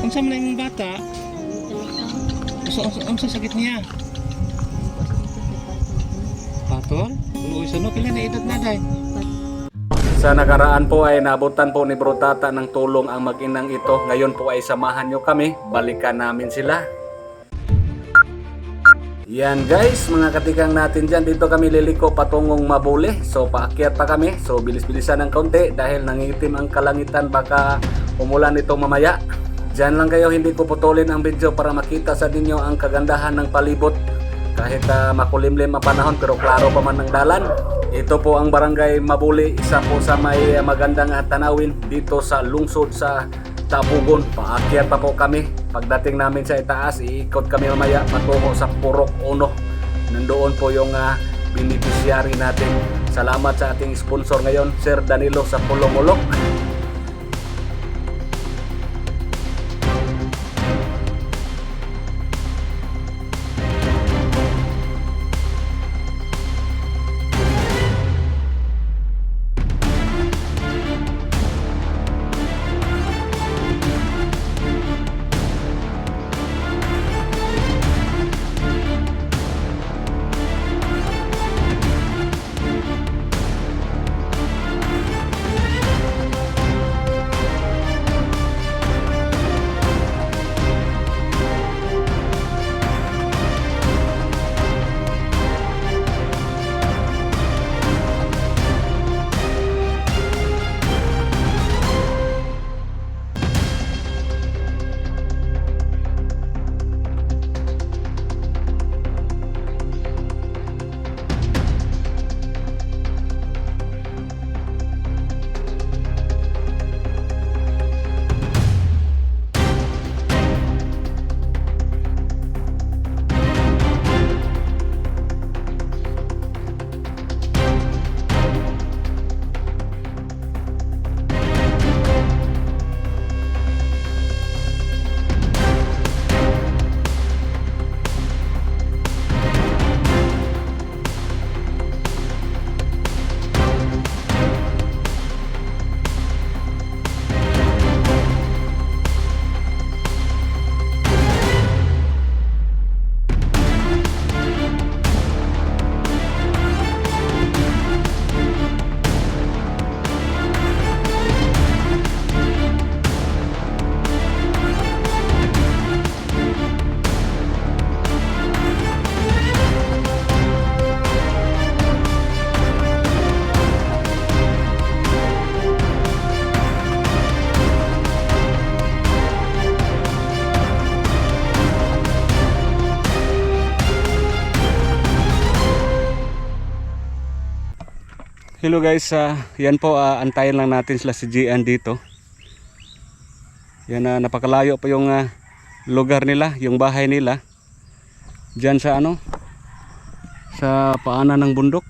Unsa man imong bata? Unsa sakit niya? Patol? Uy, sano pila na edad na day? Sa nakaraan po ay naabutan po ni Bro Tata ng tulong ang mag-inang ito. Ngayon po ay samahan nyo kami, balikan namin sila. Yan guys, mga katikang natin dyan, dito kami liliko patungong Mabuli. So paakyat pa kami, so bilis-bilisan ng kaunti dahil nangitim ang kalangitan, baka umulan ito mamaya. Dyan lang kayo, hindi ko putulin ang video para makita sa inyo ang kagandahan ng palibot. Kahit makulimlim ang panahon pero klaro pa man ng dalan. Ito po ang barangay Mabuli, isa po sa may magandang tanawin dito sa lungsod sa Tabugon. Paakyat pa po kami. Pagdating namin sa itaas, iikot kami mamaya patungo sa Purok 1. Nandoon po yung beneficiary natin. Salamat sa ating sponsor ngayon, Sir Danilo sa Pulong-Ulok. Hello guys, yan po, antayin lang natin sila si Gian dito. Yan, napakalayo pa yung lugar nila, yung bahay nila. Diyan sa sa paanan ng bundok.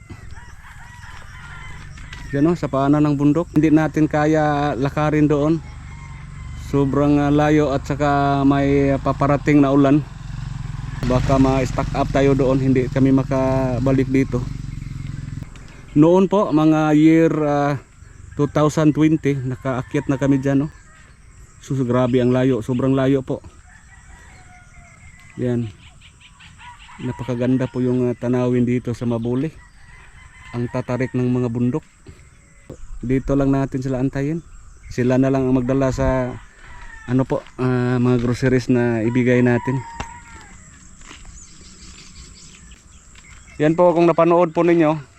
Diyan sa paanan ng bundok. Hindi natin kaya lakarin doon. Sobrang layo at saka may paparating na ulan. Baka ma-stack up tayo doon, hindi kami makabalik dito. Noon po, mga year 2020, nakaakyat na kami dyan. So, grabe ang layo, sobrang layo po. Yan. Napakaganda po yung tanawin dito sa Mabuli. Ang tatarik ng mga bundok. Dito lang natin sila antayin. Sila na lang ang magdala sa mga groceries na ibigay natin. Yan po, kung napanood po ninyo,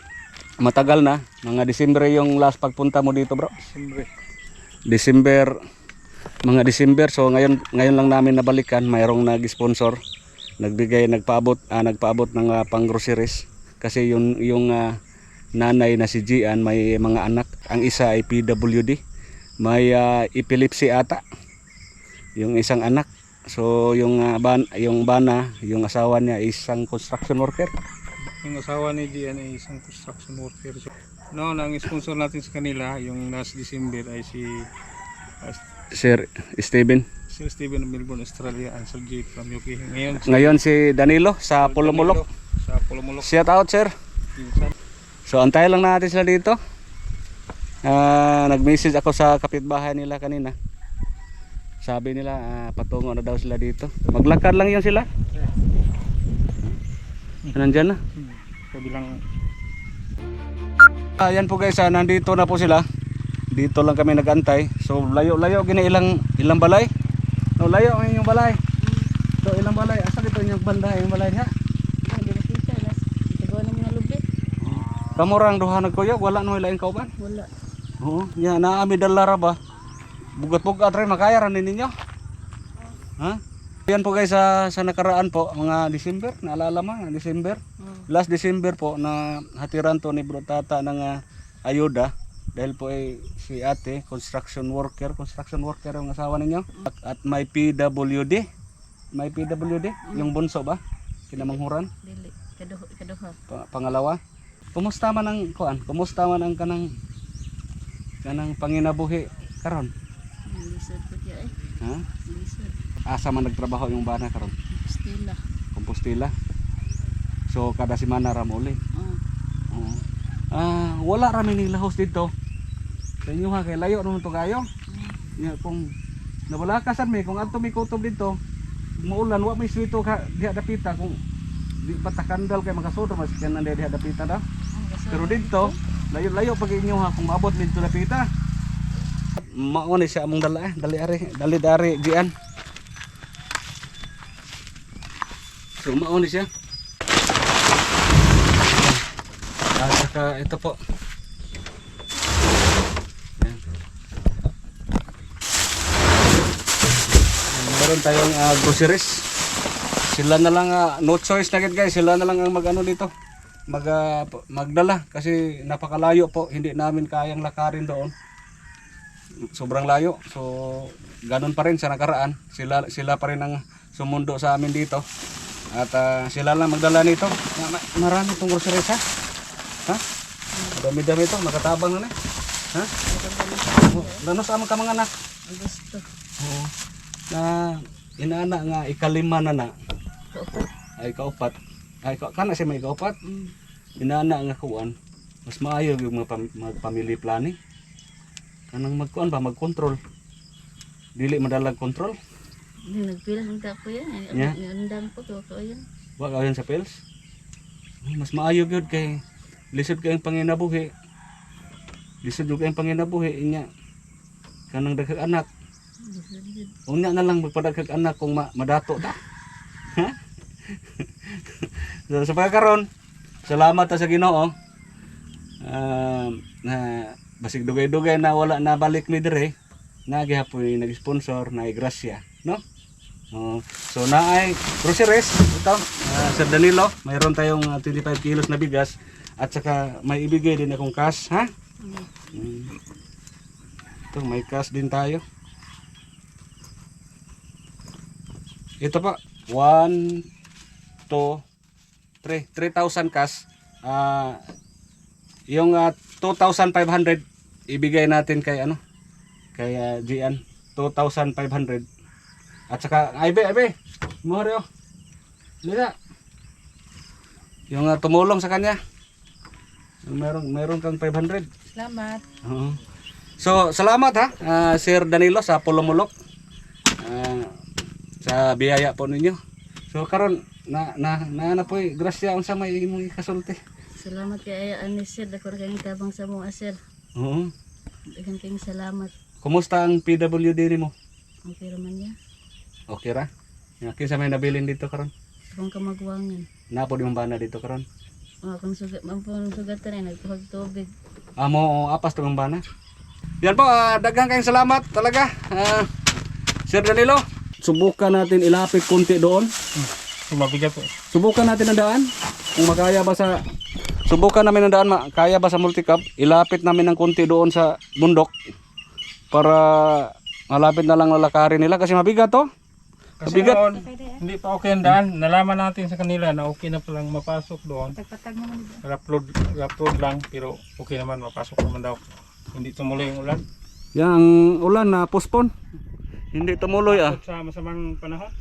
matagal na, mga December yung last pagpunta mo dito, bro. December, mga December. So ngayon lang namin nabalikan. Mayroong nag-sponsor, nagpaabot ng pang-groceries kasi yung nanay na si Gian may mga anak. Ang isa ay PWD, may epilepsy ata yung isang anak. So yung bana, yung asawa niya isang construction worker. Yung asawa ni Gian ay isang construction worker. So, ang sponsor natin sa kanila, yung last December ay si Sir Steven. Sir Steven of Melbourne, Australia, and Sir Jake from UK. Ngayon si Danilo sa Pulong-Ulok. Shout out, sir. So antayin lang natin sila dito. Nag-message ako sa kapitbahay nila kanina. Sabi nila patungo na daw sila dito. Maglakad lang yan sila. Nandyan na. Kabilang. Ayan po guys, nandito na po sila. Dito lang kami nagantay. So layo-layo gina ilang balay. No, layo ang inyong balay. So ilang balay? Asa dito inyong banda yung balay ha? Ang ginakita las. Ito na mga lubi. Kamurang duha nagkuyog, wala no ilaing kauban. Wala. Oo, nya naami dalara ba? Bugat-bugat rin makaya ran ninyo. Ha? Yan po guys sa nakaraan po mga December, naalala mo, December. Last December po na hatiran to ni Bro Tata ng ayuda dahil po si ate construction worker ang asawa ninyo at may PWD. May PWD yung bunso ba? Kinamanghuran. Dili. Kaduha. Pangalawa. Kumusta man ang kuan? Kumusta man ang kanang panginabuhi karon? Lisod po siya eh. Ha? Lisod. Asa man nagtrabaho yung bana karon? Stila. Compostela. So kada semana ram uli. Oh. Wala ra ning lahos dito. Sa inyo ha kay layo naman to kayo. Nya kung nabalakasan mi kung adto mi kutob dito, maulan wa may swito ka diha dapita kung di patakandal kay makasudro mas kan diha dapita daw. Pero dito layo-layo pag inyo ha kung maabot dito dapita. Mao ni siya among dala dali dari gian. So mao ni siya. At saka ito po. Ayan. Meron tayong groceries. Sila na lang no choice na guys, sila na lang ang magano dito. Magdala kasi napakalayo po, hindi namin kayang lakarin doon. Sobrang layo. So ganun pa rin sa nakaraan. Sila pa rin ang sumundo sa amin dito. At sila lang magdala nito. Marami itong groceries ha. Ha? Dami-dami ito, makatabang na. Ha? Lano sa amang kamang anak? Gusto. Oo. Na inaana nga ikalima na. Kaupat. Ay kaupat. Ay kana siya may kaupat. Inaana nga kuan. Mas maayo yung magpamili planning. Kanang magkuan ba magkontrol. Dili madalag kontrol. Hindi nagpila ng tapo yan. Yeah. Nandang po ko yan. Wa ka yan sa pills. Mas maayo gyud kay lisod kayong panginabuhi. Lisod kayong panginabuhi inya. Kanang daghang anak. Unya na lang magpadaghang anak kung madato ta. Ha? So sa pagkaron, salamat ta sa Ginoo. Na basig dugay-dugay na wala na balik mi dire. Nagihapoy nag-sponsor na grasya, no? So naay groceries ito Sir Danilo, mayroon tayong 25 kilos na bigas at saka may ibigay din akong cash ha. Ito may cash din tayo. Ito pa 1 2 3 3,000 cash. Yung 2,500 ibigay natin kay kay Gian 2,500. At saka Ibe, Morio. Lila. Yung tumulong sa kanya. Meron kang 500. Salamat. So, salamat ha, Sir Danilo sa Pulumulok. Sa biyaya po ninyo. So, karon na po grasya unsa may imong ikasulti. Salamat kay ani sir, dako ra kayong tabang sa mga sir. Oo. Daghang kayong salamat. Kumusta ang PWD nimo? Okay raman niya. Okay ra? Kinsa may nabilin dito karon? Kung kamagwangan. Napo di bana dito karon? Kung sugat, mampun sugatan ay nagkuhag tubig. Amo apas to bana. Yan po, daghang kayong salamat talaga. Sir Danilo, subukan natin ilapit konti doon. Mabigat po. Subukan natin ang daan. Kung makaya ba sa subukan namin ang daan, kaya ba sa multicab? Ilapit namin ng konti doon sa bundok para malapit na lang lalakarin nila kasi mabigat to. Kasi Mabigat. noon, hindi pa okay ang daan. Nalaman natin sa kanila na okay na palang mapasok doon. Pagpatag naman dito. Upload lang pero okay naman mapasok naman daw. Hindi tumuloy yung ulan. Yan ang ulan na postpone. Hindi tumuloy Sa masamang panahon.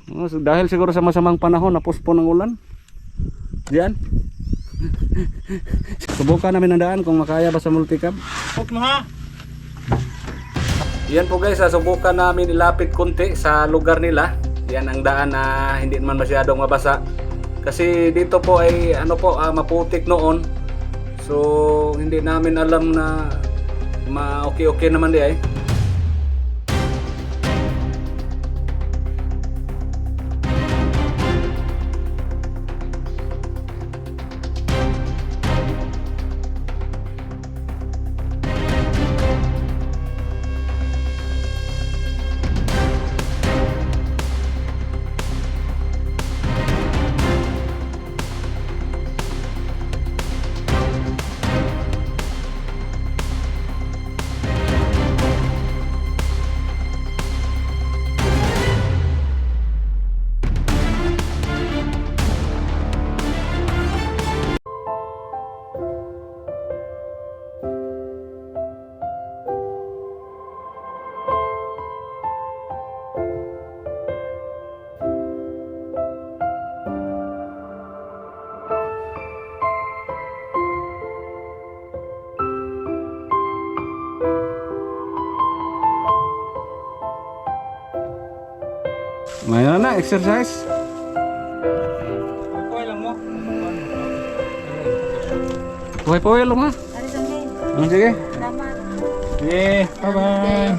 So, dahil siguro sa masamang panahon na postpone ang ulan. Diyan. Subukan namin ang daan kung makaya ba sa multicab. Huwag mo ha! Yan po guys, subukan namin ilapit konti sa lugar nila. Yan ang daan na hindi naman masyadong mabasa. Kasi dito po ay maputik noon. So hindi namin alam na okay naman di ay. Mayroon na, exercise. Puhay lang mo. Puhay lang ha. Ari kami. Sige. Salamat. Sige, bye-bye.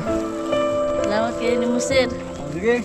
Salamat kayo ni mo, sir. Sige.